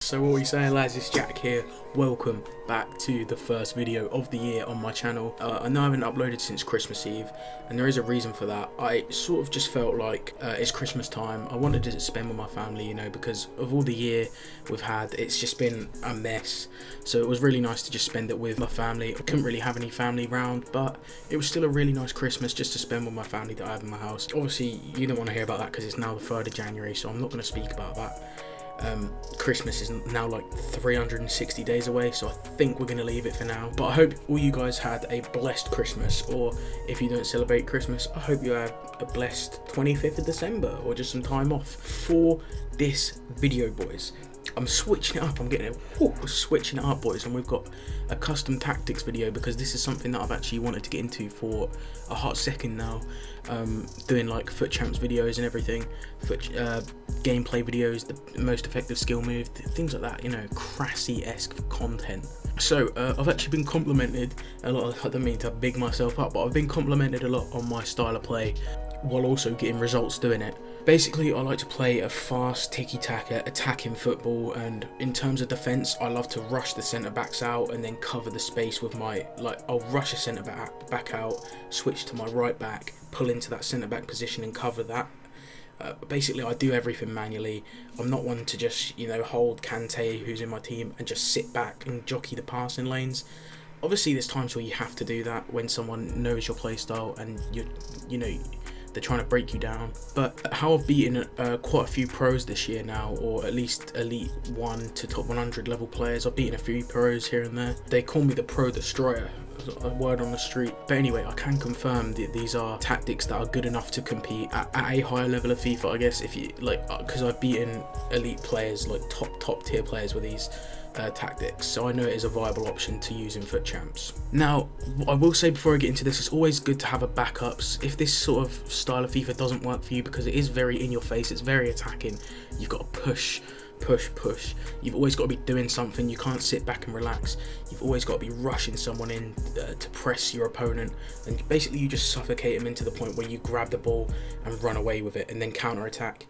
So what are you saying, lads? It's Jack here. Welcome back to the first video of the year on my channel. I know I haven't uploaded since Christmas Eve, and there is a reason for that. I sort of just felt like it's Christmas time. I wanted to spend with my family, you know, because of all the year we've had, it's just been a mess. So it was really nice to just spend it with my family. I couldn't really have any family round, but it was still a really nice Christmas just to spend with my family that I have in my house. Obviously, you don't want to hear about that because it's now the 3rd of January, so I'm not going to speak about that. Christmas is now like 360 days away, so I think we're going to leave it for now. But I hope all you guys had a blessed Christmas, or if you don't celebrate Christmas, I hope you had a blessed 25th of December or just some time off. For this video, boys, I'm switching it up. I'm getting it, switching it up, boys, and we've got a custom tactics video because this is something that I've actually wanted to get into for a hot second now. Doing like foot champs videos and everything, gameplay videos, the most effective skill move, things like that, you know, Crassy-esque content. So I've actually been complimented a lot. I don't mean to big myself up, but I've been complimented a lot on my style of play while also getting results doing it. Basically, I like to play a fast Tiki Taka attacking football, and in terms of defence, I love to rush the centre backs out and then cover the space with my, I'll rush a centre back out, switch to my right back, pull into that centre back position and cover that. Basically, I do everything manually. I'm not one to just, you know, hold Kante, who's in my team, and just sit back and jockey the passing lanes. Obviously, there's times where you have to do that when someone knows your playstyle and you know, they're trying to break you down. But how I've beaten quite a few pros this year now, or at least elite 1 to top 100 level players. I've beaten a few pros here and there. They call me the Pro Destroyer, a word on the street. But anyway, I can confirm that these are tactics that are good enough to compete at a higher level of FIFA, I guess, if you like, because I've beaten elite players, like top tier players with these tactics, so I know it is a viable option to use in foot champs. Now, I will say before I get into this, it's always good to have a backups. If this sort of style of FIFA doesn't work for you, because it is very in your face, it's very attacking, you've got to push. You've always got to be doing something. You can't sit back and relax. You've always got to be rushing someone in to press your opponent, and basically you just suffocate them into the point where you grab the ball and run away with it and then counter attack.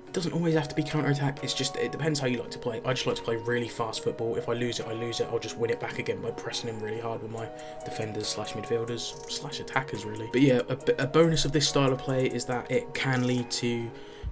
It doesn't always have to be counter-attack, it's just, it depends how you like to play. I just like to play really fast football. If I lose it, I lose it. I'll just win it back again by pressing him really hard with my defenders slash midfielders slash attackers, really. But yeah, a bonus of this style of play is that it can lead to,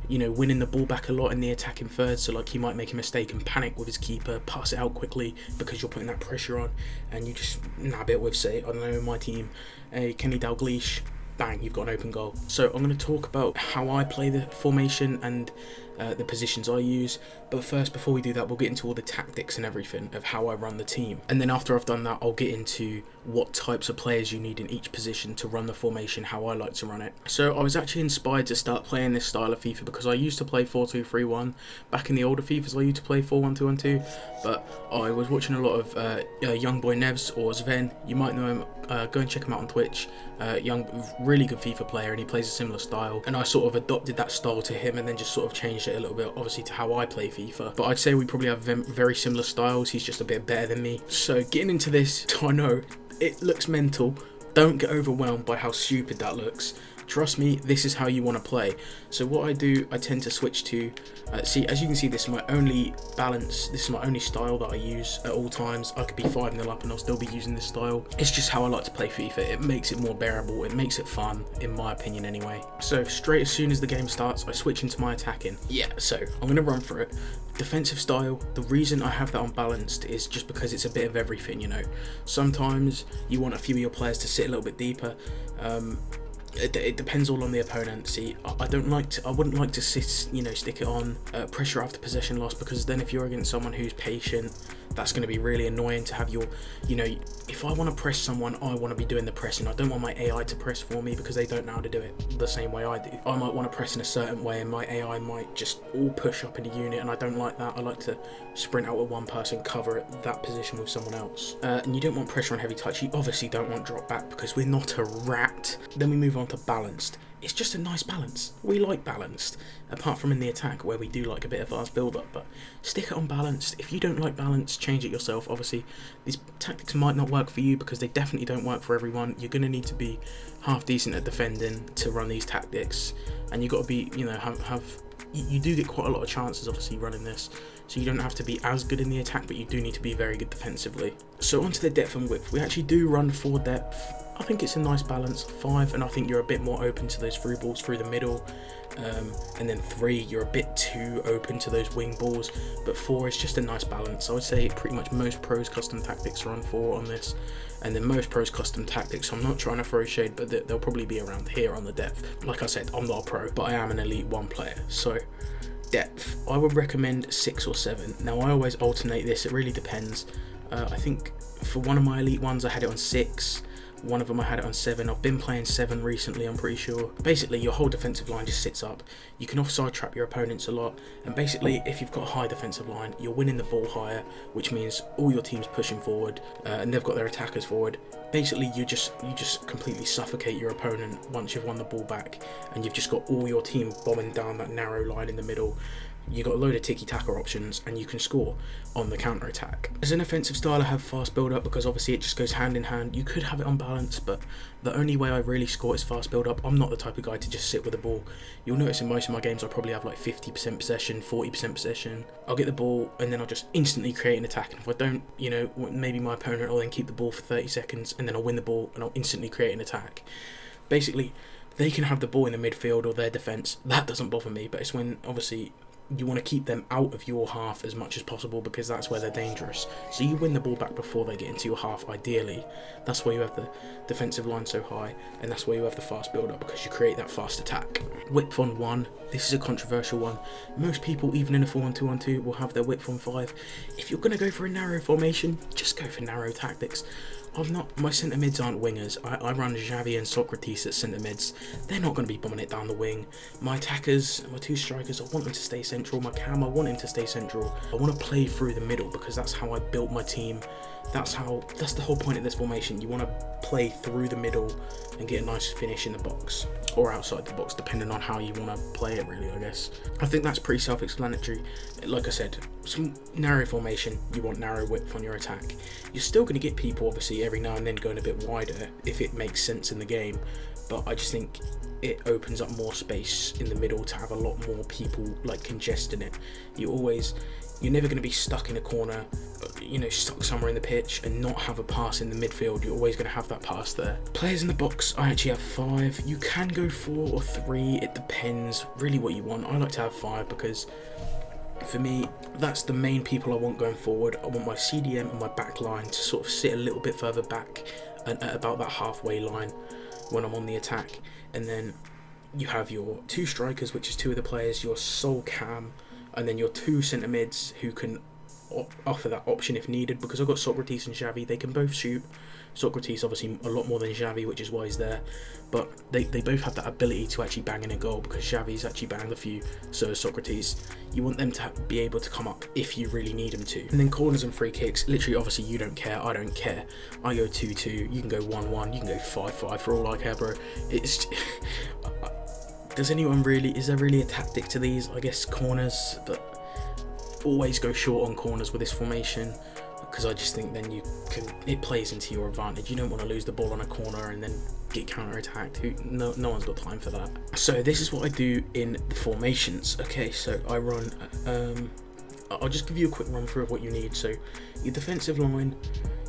you know, winning the ball back a lot in the attacking third. So like, he might make a mistake and panic with his keeper, pass it out quickly because you're putting that pressure on, and you just nab it with, say, I don't know, my team, Kenny Dalglish. Bang, you've got an open goal. So I'm going to talk about how I play the formation and the positions I use. But first, before we do that, we'll get into all the tactics and everything of how I run the team. And then after I've done that, I'll get into what types of players you need in each position to run the formation, how I like to run it. So I was actually inspired to start playing this style of FIFA because I used to play 4-2-3-1. Back in the older FIFAs, I used to play 4-1-2-1-2. But I was watching a lot of Young Boy Nevs, or Sven. You might know him. Go and check him out on Twitch. Really good FIFA player, and he plays a similar style. And I sort of adopted that style to him and then just sort of changed it a little bit, obviously, to how I play FIFA. But I'd say we probably have very similar styles. He's just a bit better than me. So getting into this, I know it looks mental. Don't get overwhelmed by how stupid that looks. Trust me, this is how you want to play. So what I do, I tend to switch to, see, as you can see, this is my only balance, this is my only style that I use at all times. I could be 5-0 up and I'll still be using this style. It's just how I like to play FIFA. It makes it more bearable, it makes it fun, in my opinion anyway. So straight as soon as the game starts, I switch into my attacking. Yeah, so I'm going to run through it. Defensive style, the reason I have that unbalanced is just because it's a bit of everything, you know. Sometimes you want a few of your players to sit a little bit deeper. It depends all on the opponent. See, I wouldn't like to sit, you know, stick it on pressure after possession loss, because then if you're against someone who's patient, that's going to be really annoying to have your, you know, if I want to press someone, I want to be doing the pressing. I don't want my AI to press for me because they don't know how to do it the same way I do. I might want to press in a certain way and my AI might just all push up in a unit, and I don't like that. I like to sprint out with one person, cover that position with someone else. And you don't want pressure on heavy touch. You obviously don't want drop back because we're not a rat. Then we move on to balanced. It's just a nice balance. We like balanced, apart from in the attack where we do like a bit of fast build up, but stick it on balanced. If you don't like balanced, change it yourself. Obviously, these tactics might not work for you because they definitely don't work for everyone. You're going to need to be half decent at defending to run these tactics, and you've got to be, you know, you do get quite a lot of chances obviously running this. so you don't have to be as good in the attack, but you do need to be very good defensively. So onto the depth and width. We actually do run 4 depth. I think it's a nice balance. 5, and I think you're a bit more open to those through balls through the middle. And then 3, you're a bit too open to those wing balls. But 4 is just a nice balance. I would say pretty much most pros custom tactics run 4 on this. And then most pros custom tactics, I'm not trying to throw shade, but they'll probably be around here on the depth. Like I said, I'm not a pro, but I am an Elite 1 player. So depth, I would recommend 6 or 7. Now I always alternate this, it really depends. I think for one of my Elite 1s I had it on 6. One of them I had it on 7. I've been playing 7 recently, I'm pretty sure. Basically, your whole defensive line just sits up. You can offside trap your opponents a lot. And basically, if you've got a high defensive line, you're winning the ball higher, which means all your team's pushing forward, and they've got their attackers forward. Basically, you just completely suffocate your opponent once you've won the ball back, and you've just got all your team bombing down that narrow line in the middle. You got a load of Tiki Taka options, and you can score on the counter attack. As an offensive style, I have fast build up because obviously it just goes hand in hand. You could have it on balance, but the only way I really score is fast build up. I'm not the type of guy to just sit with the ball. You'll notice in most of my games I probably have like 50% possession, 40% possession. I'll get the ball and then I'll just instantly create an attack, and if I don't, you know, maybe my opponent will then keep the ball for 30 seconds and then I'll win the ball and I'll instantly create an attack. Basically, they can have the ball in the midfield or their defence. That doesn't bother me, but it's when obviously you want to keep them out of your half as much as possible, because that's where they're dangerous. So you win the ball back before they get into your half, ideally. That's why you have the defensive line so high, and that's why you have the fast build up, because you create that fast attack. Width on 1, this is a controversial one. Most people, even in a 4-1-2-1-2, will have their width on 5. If you're going to go for a narrow formation, just go for narrow tactics. My centre mids aren't wingers. I run Xavi and Socrates at centre mids. They're not going to be bombing it down the wing. My attackers, my 2 strikers, I want them to stay central. My cam, I want him to stay central. I want to play through the middle because that's how I built my team. That's the whole point of this formation. You want to play through the middle and get a nice finish in the box or outside the box, depending on how you want to play it, really, I guess. I think that's pretty self-explanatory. Like I said, some narrow formation, you want narrow width on your attack. You're still going to get people, obviously, every now and then going a bit wider if it makes sense in the game, but I just think it opens up more space in the middle to have a lot more people like congesting it. You're never going to be stuck in a corner, you know, stuck somewhere in the pitch and not have a pass in the midfield. You're always going to have that pass there. Players in the box, I actually have 5. You can go 4 or 3, it depends really what you want. I like to have 5 because for me, that's the main people I want going forward. I want my CDM and my back line to sort of sit a little bit further back and at about that halfway line when I'm on the attack. And then you have your 2 strikers, which is 2 of the players, your sole cam, and then your 2 centre mids who can offer that option if needed, because I've got Socrates and Xavi. They can both shoot. Socrates obviously a lot more than Xavi, which is why he's there, but they both have that ability to actually bang in a goal, because Xavi's actually banged a few, so is Socrates. You want them to be able to come up if you really need them to. And then corners and free kicks, literally, obviously you don't care, I don't care. I go 2-2, you can go 1-1, you can go 5-5 for all I care, bro. It's is there really a tactic to these? I guess corners, but always go short on corners with this formation, because I just think then it plays into your advantage. You don't want to lose the ball on a corner and then get counter-attacked. No one's got time for that. So this is what I do in the formations. Okay, so I run, I'll just give you a quick run through of what you need. So your defensive line,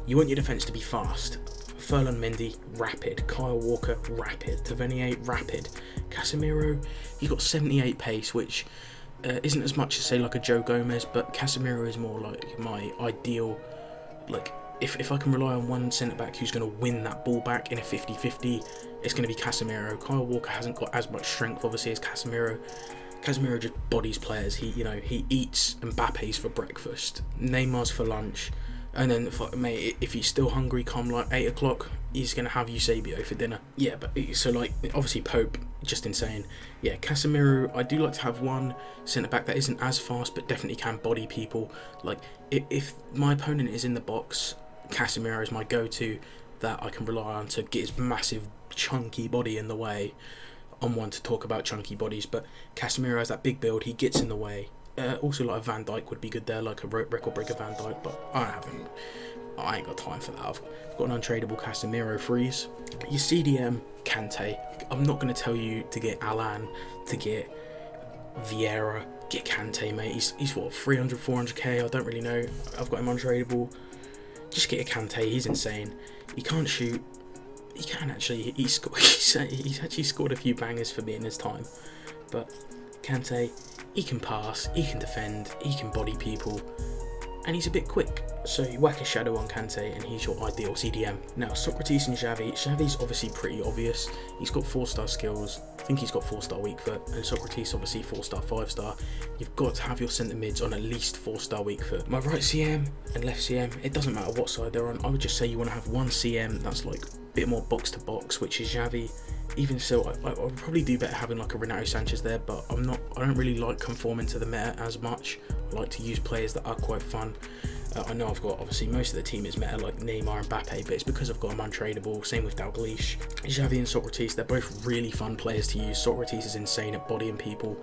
you want your defense to be fast. Furlan Mendy, rapid. Kyle Walker, rapid. Tavernier, rapid. Casemiro, he's got 78 pace, which isn't as much as say like a Joe Gomez, but Casemiro is more like my ideal. Like if I can rely on one centre back who's going to win that ball back in a 50-50, it's going to be Casemiro. Kyle Walker hasn't got as much strength obviously as Casemiro. Casemiro just bodies players. He eats Mbappe's for breakfast, Neymar's for lunch. And then, mate, if he's still hungry come like 8 o'clock, he's going to have Eusebio for dinner. Yeah, but so like, obviously Pope, just insane. Yeah, Casemiro, I do like to have one centre-back that isn't as fast, but definitely can body people. Like, if my opponent is in the box, Casemiro is my go-to that I can rely on to get his massive, chunky body in the way. I'm one to talk about chunky bodies, but Casemiro has that big build, he gets in the way. Also, like a Van Dijk would be good there, like a record breaker Van Dijk, but I ain't got time for that. I've got an untradeable Casemiro freeze. Your CDM, Kante. I'm not going to tell you to get Alan, to get Vieira, get Kante, mate. He's what, 300, 400k? I don't really know. I've got him untradeable. Just get a Kante. He's insane. He can't shoot. He can actually. He's actually scored a few bangers for me in his time. But Kante, he can pass, he can defend, he can body people, and he's a bit quick. So you whack a shadow on Kante and he's your ideal CDM. Now Socrates and Xavi. Xavi's obviously pretty obvious. He's got 4-star skills. I think he's got 4-star weak foot, and Socrates obviously 4-star, 5-star. You've got to have your centre mids on at least 4-star weak foot. My right CM and left CM, it doesn't matter what side they're on. I would just say you want to have one CM that's like a bit more box to box, which is Xavi. Even so, I would probably do better having like a Renato Sanchez there, but I don't really like conforming to the meta as much. I like to use players that are quite fun. I know I've got, obviously most of the team is meta like Neymar and Mbappe, but it's because I've got them untradeable. Same with Dalglish. Xavi and Socrates, they're both really fun players to use. Socrates is insane at bodying people.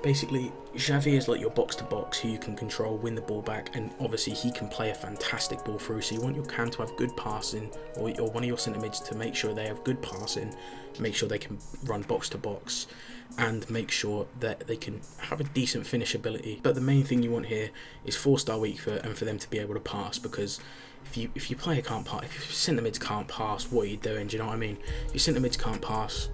Basically, Xavi is like your box to box who you can control, win the ball back, and obviously he can play a fantastic ball through. So you want your cam to have good passing, or one of your centre mids to make sure they have good passing, make sure they can run box to box, and make sure that they can have a decent finish ability. But the main thing you want here is 4-star weak foot and for them to be able to pass, because if your player can't pass, if your centre mids can't pass, what are you doing? Do you know what I mean? If your centre mids can't pass,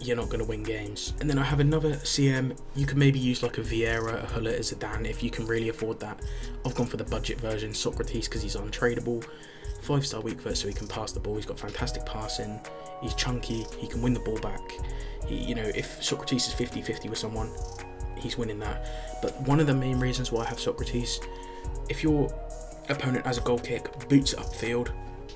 you're not going to win games. And then I have another CM. You can maybe use like a Vieira, a Huller, a Zidane if you can really afford that. I've gone for the budget version, Socrates, because he's untradeable. 5-star weak foot, so he can pass the ball. He's got fantastic passing. He's chunky. He can win the ball back. If Socrates is 50-50 with someone, he's winning that. But one of the main reasons why I have Socrates, if your opponent has a goal kick, boots it upfield,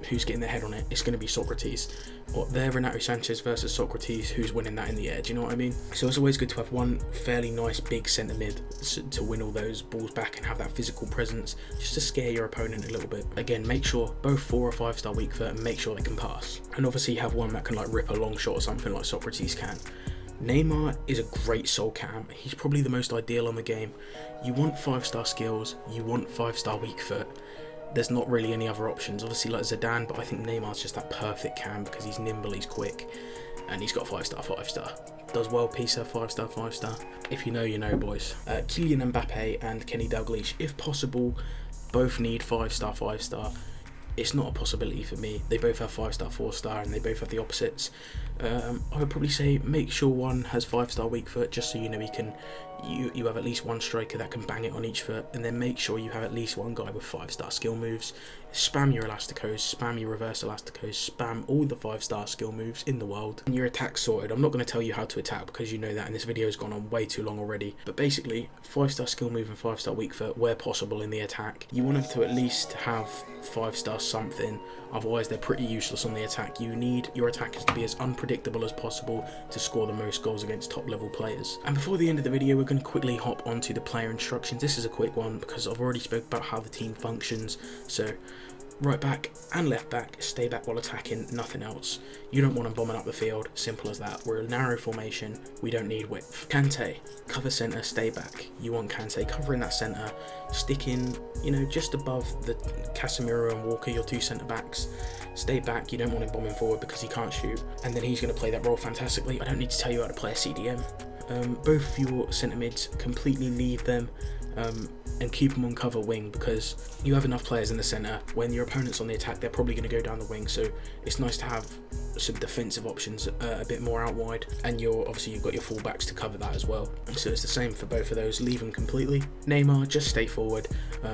who's getting their head on it? It's going to be Socrates. Or they're Renato Sanchez versus Socrates, who's winning that in the air. Do you know what I mean? So it's always good to have one fairly nice big centre mid to win all those balls back and have that physical presence, just to scare your opponent a little bit. Again, make sure both 4 or 5-star weak foot, and make sure they can pass. And obviously have one that can like rip a long shot or something like Socrates can. Neymar is a great soul cam. He's probably the most ideal on the game. You want 5-star skills, you want 5-star weak foot. There's not really any other options. Obviously like Zidane, but I think Neymar's just that perfect cam because he's nimble, he's quick, and he's got 5-star, 5-star. Does well, Pisa, 5-star, 5-star. If you know, you know, boys. Kylian Mbappe and Kenny Dalglish, if possible, both need 5-star, 5-star. It's not a possibility for me. They both have 5-star, 4-star, and they both have the opposites. I would probably say make sure one has 5-star weak foot, just so you know you have at least one striker that can bang it on each foot, and then make sure you have at least one guy with 5-star skill moves. Spam your elasticos, spam your reverse elasticos, spam all the 5-star skill moves in the world, and your attack's sorted. I'm not going to tell you how to attack because you know that, and this video has gone on way too long already. But basically, 5-star skill move and 5-star weak foot where possible in the attack. You want them to at least have 5-star something, otherwise they're pretty useless on the attack. You need your attackers to be as unpredictable as possible to score the most goals against top level players. And before the end of the video, we're going to quickly hop onto the player instructions. This is a quick one because I've already spoke about how the team functions. So right back and left back, stay back while attacking, nothing else. You don't want them bombing up the field, simple as that. We're a narrow formation, we don't need width. Kante, cover centre, stay back. You want Kante covering that centre, sticking, just above the Casemiro and Walker, your 2 centre backs. Stay back, you don't want him bombing forward because he can't shoot, and then he's going to play that role fantastically. I don't need to tell you how to play a CDM. Both your centre mids, completely leave them and keep them on cover wing, because you have enough players in the centre. When your opponent's on the attack, they're probably going to go down the wing, so it's nice to have some defensive options a bit more out wide, and obviously you've got your fullbacks to cover that as well. So it's the same for both of those, leave them completely. Neymar, just stay forward,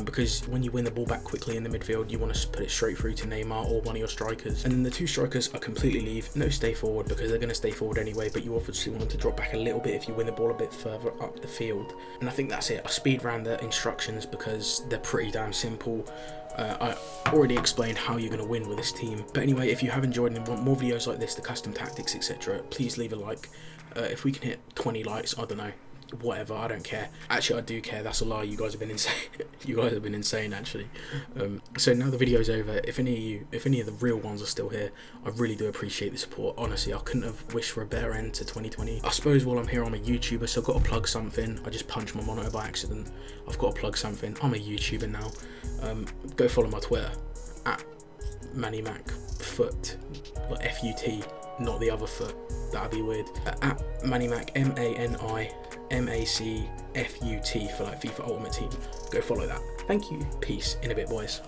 because when you win the ball back quickly in the midfield, you want to put it straight through to Neymar or one of your strikers. And then the 2 strikers are completely leave, no stay forward, because they're going to stay forward anyway, but you obviously want them to drop back a little bit if you win the ball a bit further up the field. And I think that's it. I speed ran the instructions because they're pretty damn simple. I already explained how you're going to win with this team. But anyway, if you have enjoyed and want more videos like this, the custom tactics, etc., please leave a like. If we can hit 20 likes, I don't know, whatever, I don't care. Actually, I do care, that's a lie. You guys have been insane. You guys have been insane, actually. So now the video's over, if any of the real ones are still here, I really do appreciate the support. Honestly, I couldn't have wished for a better end to 2020. I suppose while I'm here, I'm a YouTuber, so I've got to plug something. I just punched my monitor by accident. I've got to plug something. I'm a YouTuber now. Go follow my Twitter at Manimac foot, like FUT, not the other foot. That'd be weird. At Manimac, MANI MACFUT for like FIFA Ultimate Team. Go follow that. Thank you. Peace. In a bit, boys.